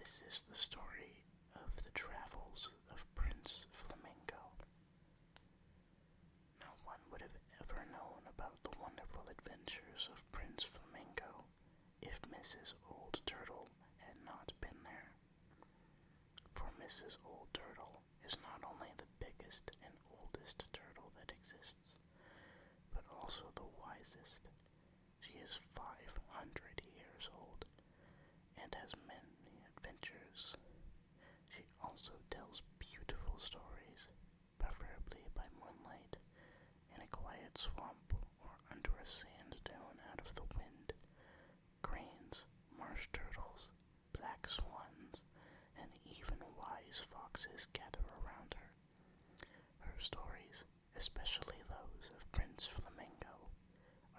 This is the story of the travels of Prince Flamingo. No one would have ever known about the wonderful adventures of Prince Flamingo if Mrs. Old Turtle had not been there. For Mrs. Old Turtle is not only the biggest and oldest turtle that exists, but also the wisest. She is 500 years old and has many adventures. She also tells beautiful stories, preferably by moonlight, in a quiet swamp or under a sand dune out of the wind. Cranes, marsh turtles, black swans, and even wise foxes gather around her. Her stories, especially those of Prince Flamingo,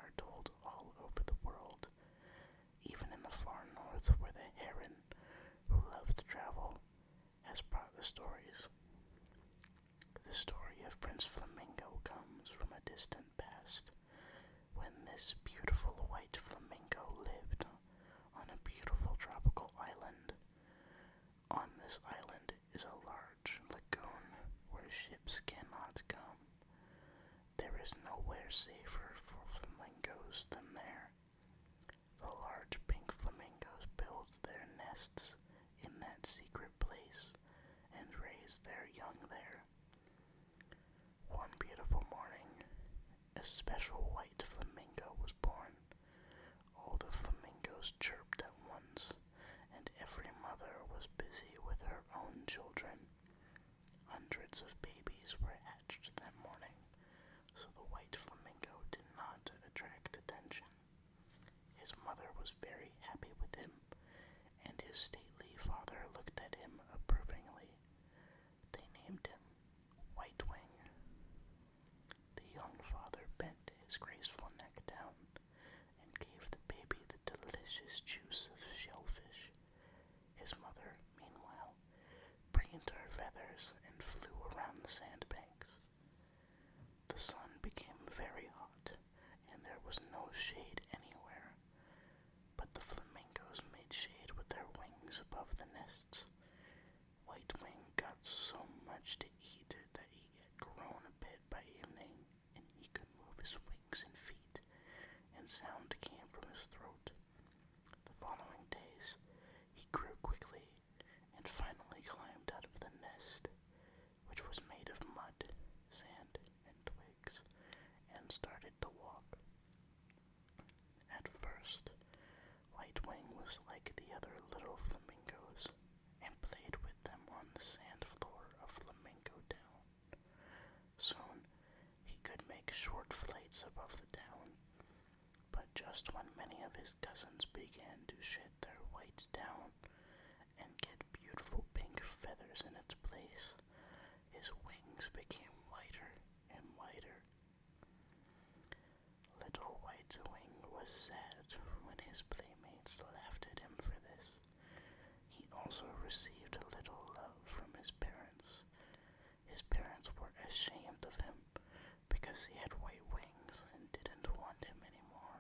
are told all over the world, even in the far north where the heron, who loved to travel, has brought the stories. The story of Prince Flamingo comes from a distant past, when this beautiful white flamingo lived on a beautiful tropical island. On this island is a large lagoon where ships cannot come. There is nowhere safer for flamingos than there. The large pink flamingos build their nests in that secret place and raise their young there. One beautiful morning, a special white flamingo was born. All the flamingos chirped at once, and every mother was busy with her own children. Hundreds of babies were hatched that morning, so the white flamingo did not attract attention. His mother was very happy with him, and his stately father looked at him approvingly. They named him White Wing. The young father bent his graceful neck down and gave the baby the delicious juice of shellfish. His mother, meanwhile, preened her feathers and flew around the sandbanks. The sun became very hot, and there was no shade anywhere, but the flamingos made shade with their wings above the nests. White Wing got so much to eat that he had grown a bit by evening, and he could move his wings and feet, and sound came from his throat. The following days, he grew quickly, and finally climbed out of the nest, which was made of mud, sand, and twigs, and started to walk. At first, White Wing was like the other little flamingos, and played with them on the sand floor of Flamingo Town. Soon, he could make short flights above the town, but just when many of his cousins began to shed their white down and get beautiful pink feathers in its place, his wings became whiter and whiter. Little White Wing was sad when his playmates laughed at him for this. He also received a little love from his parents. His parents were ashamed of him because he had white wings and didn't want him anymore.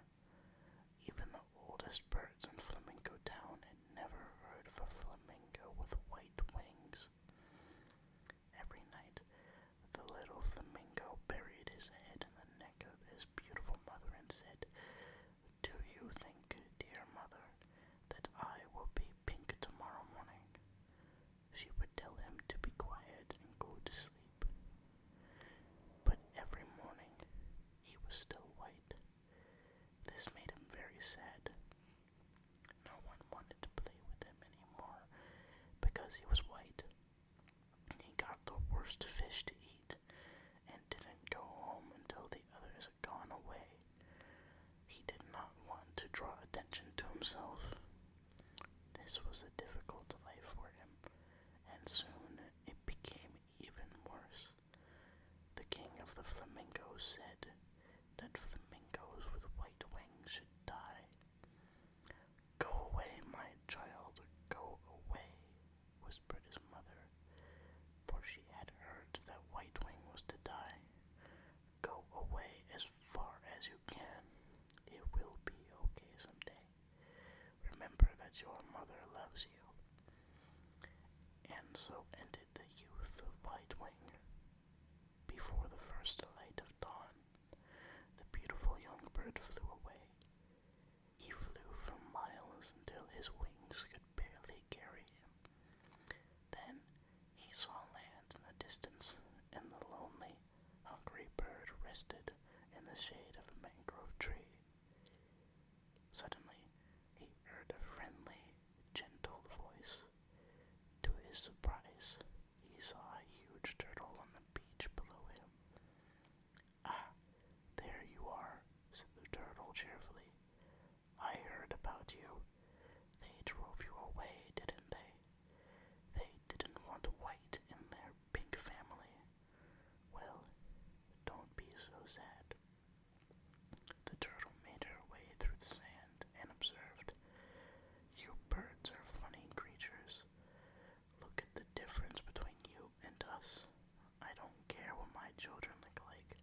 Even the oldest birds in Flamingo Town had never heard of a flamingo with white wings. Every night, the little flamingo buried his head in the neck of his beautiful mother and said, "Do you think, dear mother, that I will be pink tomorrow morning?" She would tell him to be quiet and go to sleep. But every morning, he was still white. This made him very sad. No one wanted to play with him anymore because he was white. He got the worst fish to eat and didn't go home until the others had gone away. He did not want to draw attention to himself. This was a difficult life for him, and soon it became even worse. The king of the flamingos said that flamingos with white wings should die. "Go away, my child, go away," whispered his mother, for she had heard that White Wing was to die. "Go away as far as you can. It will be okay someday. Remember that your mother loves you." before the first light of dawn, the beautiful young bird flew away. He flew for miles until his wings could barely carry him. Then he saw land in the distance, and the lonely, hungry bird rested in the shade of a mangrove tree. Suddenly, he heard a friendly, gentle voice. To his surprise, he saw a huge turtle on the beach below him. "Ah, there you are," said the turtle cheerfully. "I heard about you. They drove you away, didn't they? They didn't want white in their pink family. Well, don't be so sad." The turtle made her way through the sand and observed, "You birds are funny creatures. Look at the difference between you and us. I don't care what my children look like.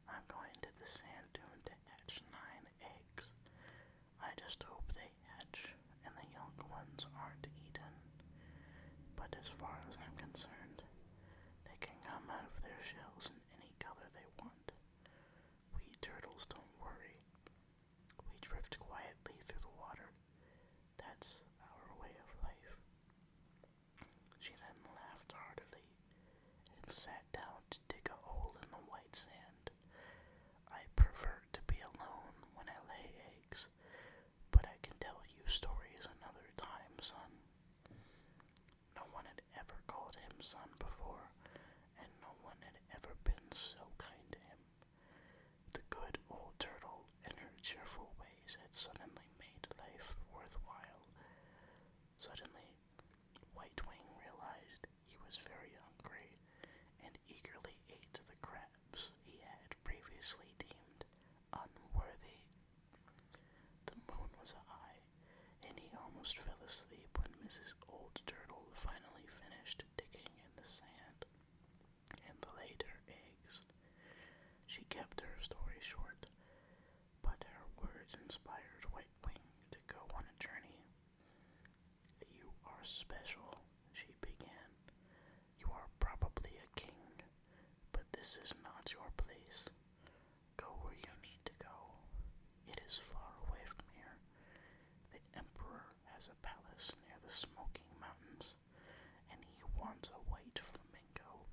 I'm going to the sand dune to hatch 9 eggs. I just hope they hatch and the young ones aren't eaten. But as far as I'm concerned, they can come out of their shells in any color they want. We turtles don't worry. We drift quietly through the water. That's our way of life." She then laughed heartily and sat down to dig a hole in the white sand. "I prefer to be alone when I lay eggs, but I can tell you stories another time, son." No one had ever called him son before, and no one had ever been so kind to him. The good old turtle and her cheerful ways had suddenly made life worthwhile. Suddenly, White Wing realized he was very hungry and eagerly ate the crabs he had previously deemed unworthy. The moon was high, and he almost fell asleep when Mrs. Old Turtle finally finished digging in the sand and laid her eggs. She kept her story short, but her words inspired White Wing to go on a journey. "You are special," she began. "You are probably a king, but this is not your place. Go where you need to go. It is far away from here. The Emperor has a palace near the Smoking Mountains, and he wants a white flamingo.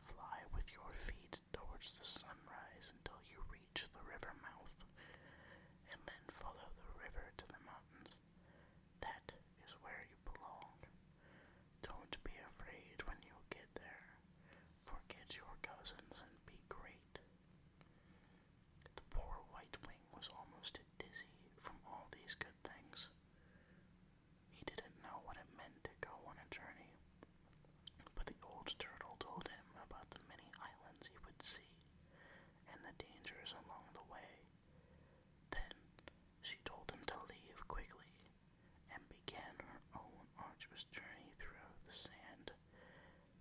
Fly with your feet towards the sunrise until you reach the river mouth, and then follow the river to the mountains. That is where you belong. Don't be afraid when you get there. Forget your cousins and be great." The poor White Wing was almost dizzy from all these good things. He didn't know what it meant to go on a journey, but the old turtle told him about the many islands he would see and the dangers along the way. Then she told him to leave quickly and began her own arduous journey through the sand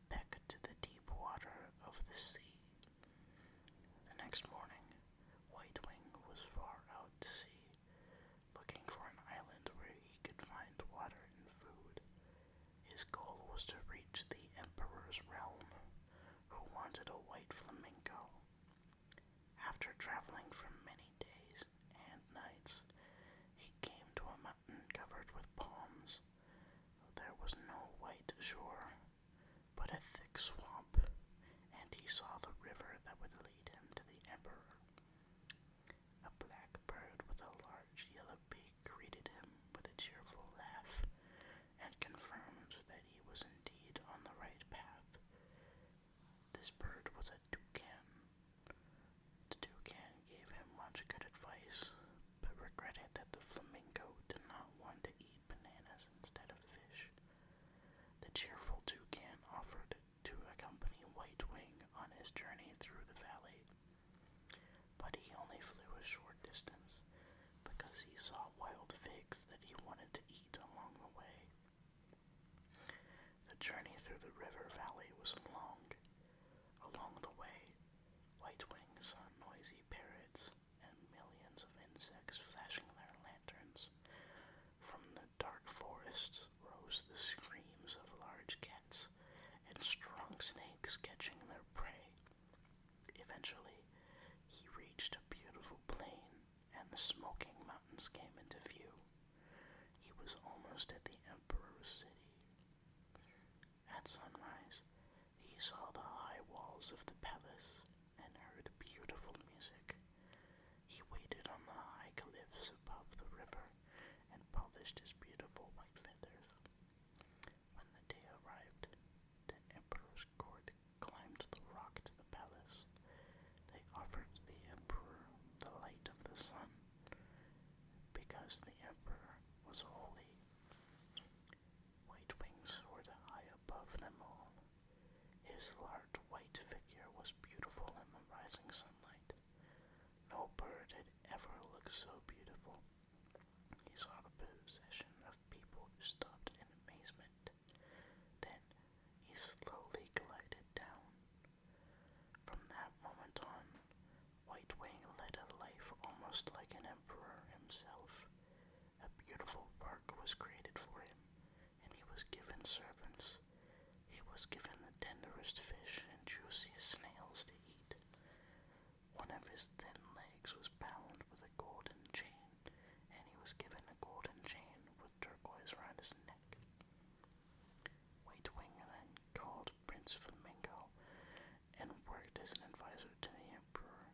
back to the deep water of the sea. The next morning, White Wing was far out to sea, looking for an island where he could find water and food. His goal was to reach the Emperor's realm, who wanted a white flamingo. After traveling for many days and nights, he came to a mountain covered with palms. There was no white shore, but a thick swamp, and he saw the river that would lead him to the Emperor. A black bird with a large yellow beak greeted him with a cheerful laugh and confirmed that he was indeed on the right path. This bird was a toucan. The toucan gave him much good advice, but regretted that the flamingo did not want to eat bananas instead of fish. The cheerful toucan offered to accompany White Wing on his journey through the valley. was almost at the Emperor's city. At sunrise, he saw the high walls of the palace and heard beautiful music. He waited on the high cliffs above the river and polished his beautiful white feathers. When the day arrived, the Emperor's court climbed the rock to the palace. They offered the Emperor the light of the sun, because the Emperor was holy. White Wings soared high above them all. His large white figure was beautiful in the rising sunlight. No bird had ever looked so beautiful. He saw the procession of people who stopped in amazement. Then he slowly glided down. From that moment on, White Wing led a life almost like an emperor himself. A beautiful park was created for him, and he was given servants. He was given the tenderest fish and juiciest snails to eat. One of his thin legs was bound with a golden chain, and he was given a golden chain with turquoise around his neck. White Wing then called Prince Flamingo and worked as an advisor to the Emperor.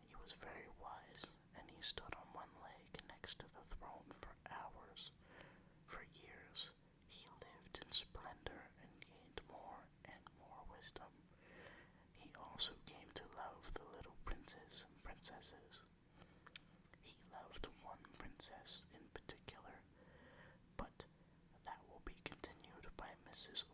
He was very wise, and he stood on one leg next to the throne for hours. For years, he lived in splendor and gained more and more wisdom. He also came to love the little princes and princesses. He loved one princess in particular, but that will be continued by Mrs.